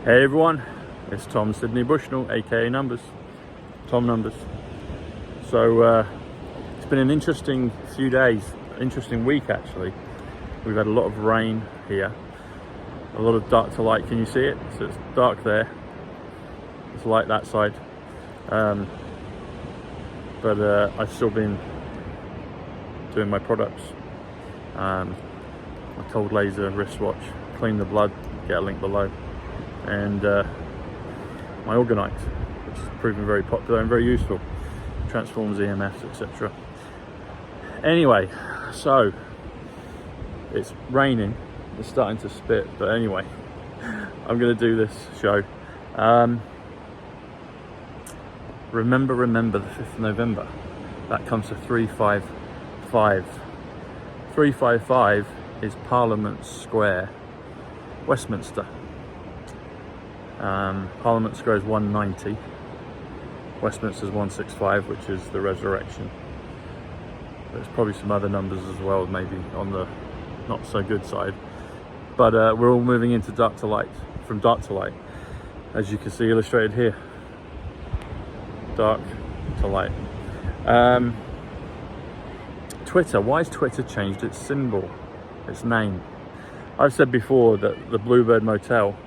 Hey everyone, it's Tom Sydney Bushnell, aka Numbers, Tom Numbers. So it's been an interesting few days, interesting week actually. We've had a lot of rain here, a lot of dark to light. Can you see it? So it's dark there, it's light that side. But I've still been doing my products. My cold laser wristwatch, clean the blood, get a link below. And my Organite, which has proven very popular and very useful, transforms EMFs, etc. Anyway, so it's raining, it's starting to spit, but anyway, I'm going to do this show. Remember the 5th of November, that comes to 355. 355 is Parliament Square, Westminster. Parliament Square is 190, Westminster is 165, which is the resurrection. There's probably some other numbers as well, maybe on the not so good side, but we're all moving into dark to light, from dark to light, as you can see illustrated here. Dark to light. Twitter, why has Twitter changed its symbol, its name? I've said before that the Bluebird Motel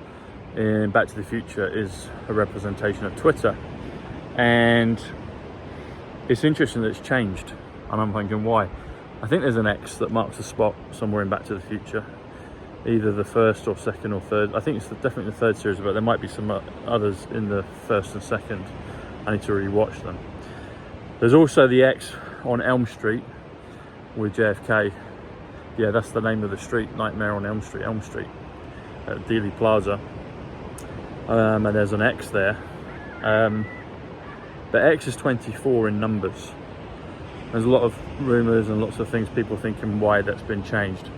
in Back to the Future is a representation of Twitter, and it's interesting that it's changed, and I'm thinking why. I think there's an X that marks a spot somewhere in Back to the Future, either the first or second or third. I think it's definitely the third series, but there might be some others in the first and second. I need to rewatch them. There's also the X on Elm Street with JFK. Yeah, that's the name of the street, Nightmare on Elm Street at Dealey Plaza. And there's an X there. But X is 24 in numbers. There's a lot of rumours and lots of things, people thinking why that's been changed.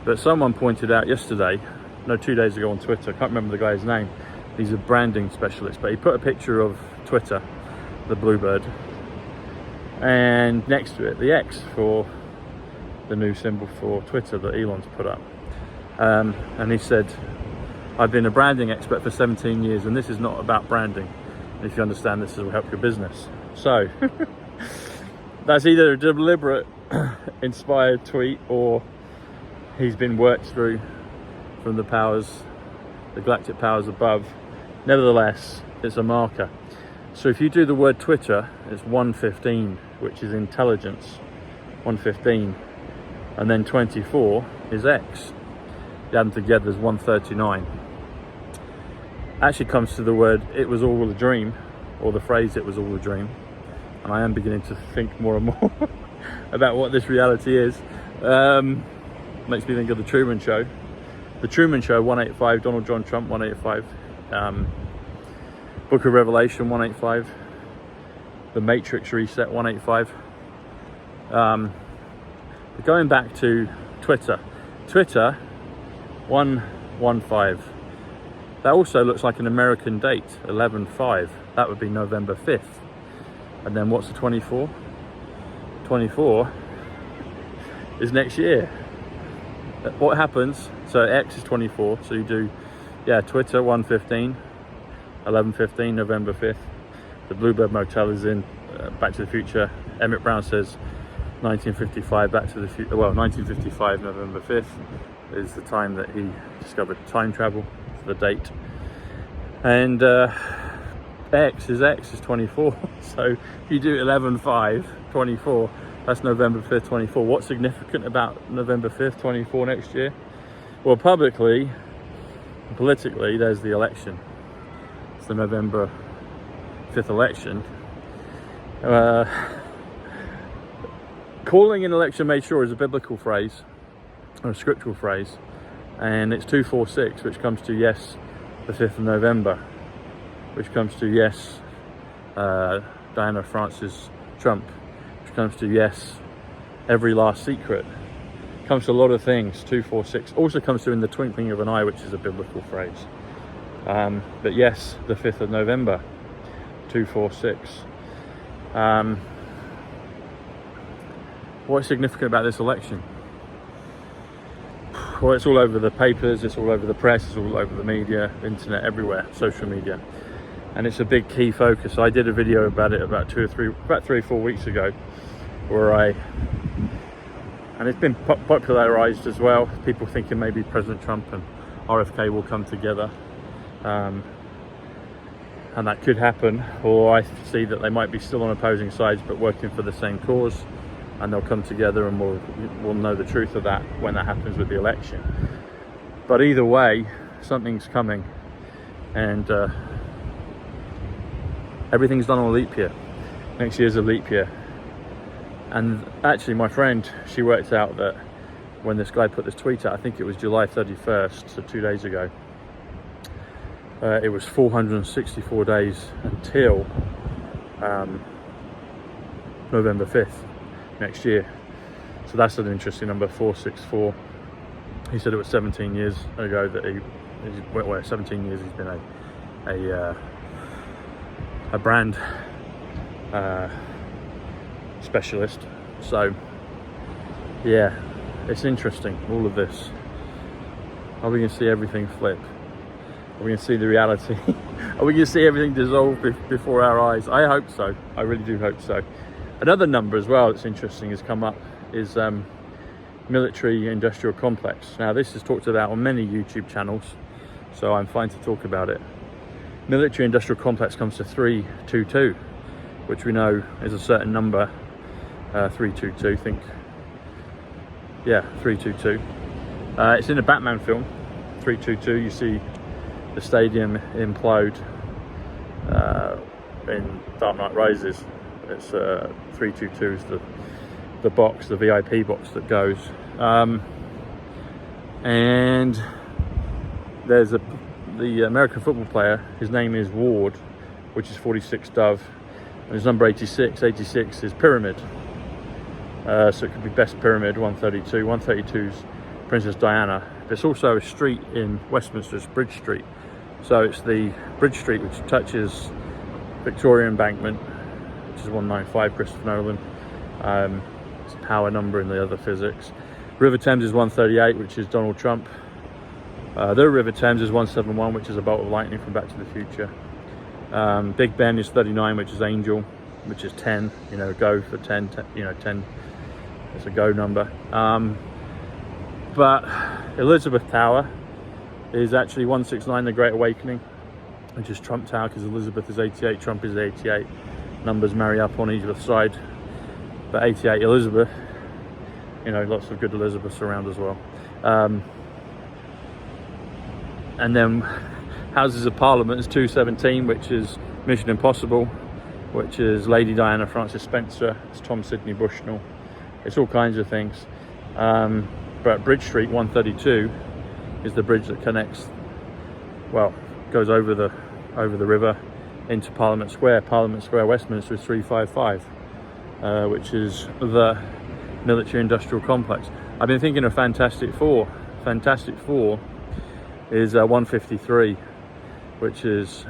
But someone pointed out yesterday, no, 2 days ago on Twitter, I can't remember the guy's name, he's a branding specialist, but he put a picture of Twitter, the Bluebird, and next to it the X for the new symbol for Twitter that Elon's put up. And he said, I've been a branding expert for 17 years and this is not about branding. If you understand, this will help your business. So that's either a deliberate inspired tweet or he's been worked through from the powers, the galactic powers above. Nevertheless, it's a marker. So if you do the word Twitter, it's 115, which is intelligence, 115, and then 24 is X. You add them together is 139. Actually comes to the word "it was all a dream," or the phrase "it was all a dream," and I am beginning to think more and more about what this reality is. Makes me think of the Truman Show. The Truman Show, 185. Donald John Trump, 185. Book of Revelation, 185. The Matrix Reset, 185. Going back to Twitter, 115. That also looks like an American date, 11/5. That would be November 5th. And then what's the 24? 24 is next year. What happens? So X is 24. So you do, Twitter 115, 11/15, November 5th. The Bluebird Motel is in Back to the Future. Emmett Brown says 1955 Back to the Future. Well, 1955 November 5th is the time that he discovered time travel. The date. And X is 24. So if you do 11/5, 24, that's November 5th, 24. What's significant about November 5th, 24 next year? Well, publicly, politically, there's the election. It's the November 5th election. Calling an election made sure is a biblical phrase, or a scriptural phrase. And it's 246, which comes to yes, the 5th of November, which comes to yes, Diana Francis Trump, which comes to yes, every last secret, comes to a lot of things. 246 also comes to in the twinkling of an eye, which is a biblical phrase. But yes, the 5th of November, 246. What's significant about this election? it's all over the papers, it's all over the press, it's all over the media, internet, everywhere, social media. And it's a big key focus. I did a video about it about 3 or 4 weeks ago, and it's been popularized as well. People thinking maybe President Trump and RFK will come together. And that could happen, or I see that they might be still on opposing sides but working for the same cause, and they'll come together, and we'll know the truth of that when that happens with the election. But either way, something's coming, and everything's done on a leap year. Next year's a leap year. And actually my friend, she worked out that when this guy put this tweet out, I think it was July 31st, so 2 days ago, it was 464 days until November 5th next year. So that's an interesting number, 464. He said it was 17 years ago that he 17 years he's been a brand specialist. So yeah, it's interesting, all of this. Are we going to see everything flip? Are we going to see the reality? Are we going to see everything dissolve before our eyes? I hope so. I really do hope so. Another number as well that's interesting has come up is military industrial complex. Now this is talked about on many YouTube channels, so I'm fine to talk about it. Military industrial complex comes to 322, which we know is a certain number. 322, think. Yeah, 322. It's in a Batman film, 322. You see the stadium implode in Dark Knight Rises. It's 322 is the box, the VIP box that goes. And there's the American football player, his name is Ward, which is 46 Dove, and his number 86. 86 is Pyramid. So it could be Best Pyramid, 132. 132 is Princess Diana. There's also a street in Westminster, it's Bridge Street. So it's the Bridge Street which touches Victoria Embankment, which is 195, Christopher Nolan. It's a power number in the other physics. River Thames is 138, which is Donald Trump. The River Thames is 171, which is a bolt of lightning from Back to the Future. Big Ben is 39, which is Angel, which is 10, you know, go for 10, 10, it's a go number. But Elizabeth Tower is actually 169, the Great Awakening, which is Trump Tower, because Elizabeth is 88, Trump is 88. Numbers marry up on either side. But 88 Elizabeth, you know, lots of good Elizabeths around as well. And then Houses of Parliament is 217, which is Mission Impossible, which is Lady Diana Francis Spencer, it's Tom Sidney Bushnell, it's all kinds of things. But Bridge Street 132 is the bridge that connects, well, goes over the river into Parliament Square. Parliament Square, Westminster is 355, which is the military industrial complex. I've been thinking of Fantastic Four. Fantastic Four is 153, which is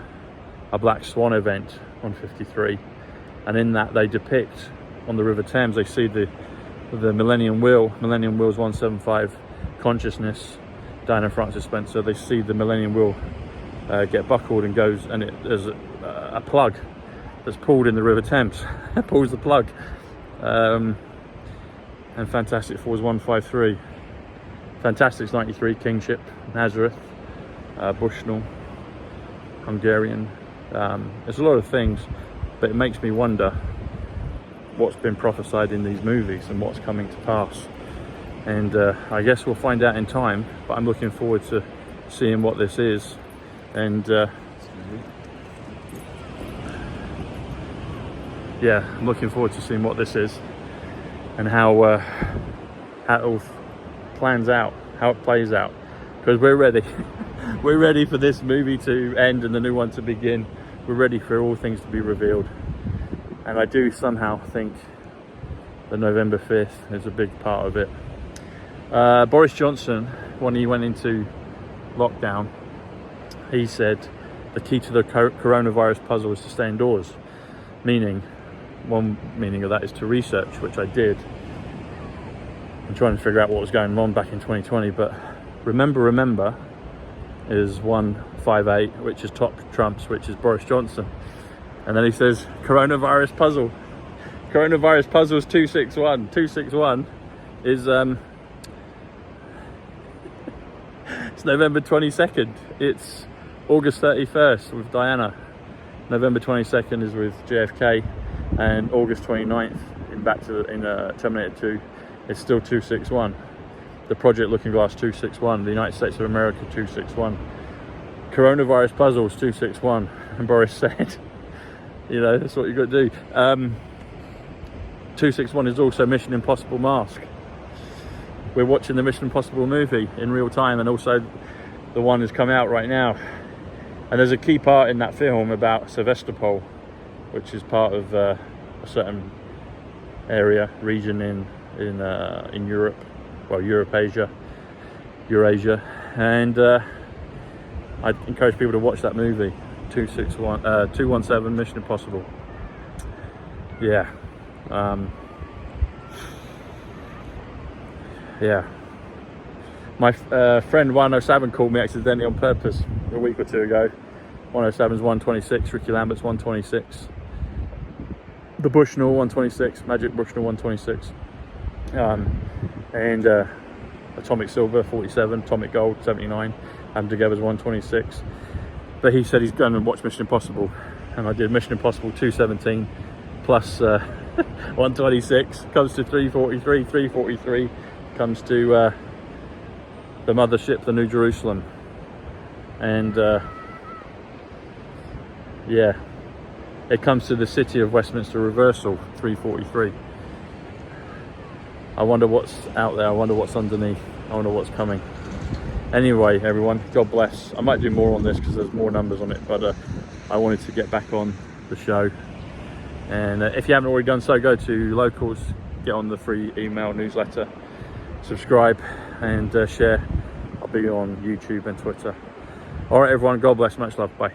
a Black Swan event, 153. And in that they depict, on the River Thames, they see the Millennium Wheel. Millennium Wheel is 175, consciousness, Diana Francis Spencer. They see the Millennium Wheel get buckled and goes, and there's a plug that's pulled in the River Thames. It pulls the plug. And Fantastic Four is 153. Fantastic's 93, Kingship, Nazareth, Bushnell, Hungarian. There's a lot of things, but it makes me wonder what's been prophesied in these movies and what's coming to pass. And I guess we'll find out in time, but I'm looking forward to seeing what this is. And yeah, I'm looking forward to seeing what this is and how it all plans out, how it plays out, because we're ready. We're ready for this movie to end and the new one to begin. We're ready for all things to be revealed. And I do somehow think that November 5th is a big part of it. Boris Johnson, when he went into lockdown, he said the key to the coronavirus puzzle is to stay indoors. Meaning, one meaning of that is to research, which I did. I'm trying to figure out what was going on back in 2020, but Remember is 158, which is top trumps, which is Boris Johnson. And then he says, coronavirus puzzle. Coronavirus puzzle is 261. 261 is it's November 22nd. It's August 31st with Diana. November 22nd is with JFK, and August 29th in Terminator 2 is still 261. The Project Looking Glass 261, the United States of America 261. Coronavirus puzzles 261. And Boris said, you know, that's what you got to do. 261 is also Mission Impossible mask. We're watching the Mission Impossible movie in real time, and also the one has come out right now. And there's a key part in that film about Sevastopol, which is part of a certain region in Europe, well, Eurasia, and I'd encourage people to watch that movie, 217 Mission Impossible. Yeah. Yeah. My friend 107 called me accidentally on purpose a week or two ago. 107's 126, Ricky Lambert's 126, the Bushnell 126, Magic Bushnell 126, and Atomic Silver 47, Atomic Gold 79, and together's 126. But he said he's going to watch Mission Impossible, and I did Mission Impossible 217 plus 126 comes to 343. 343 comes to the mothership, the New Jerusalem, and yeah, it comes to the city of Westminster Reversal, 343. I wonder what's out there. I wonder what's underneath. I wonder what's coming. Anyway, everyone, God bless. I might do more on this because there's more numbers on it, but I wanted to get back on the show. And if you haven't already done so, go to Locals, get on the free email newsletter, subscribe, and share. I'll be on YouTube and Twitter. All right, everyone, God bless. Much love. Bye.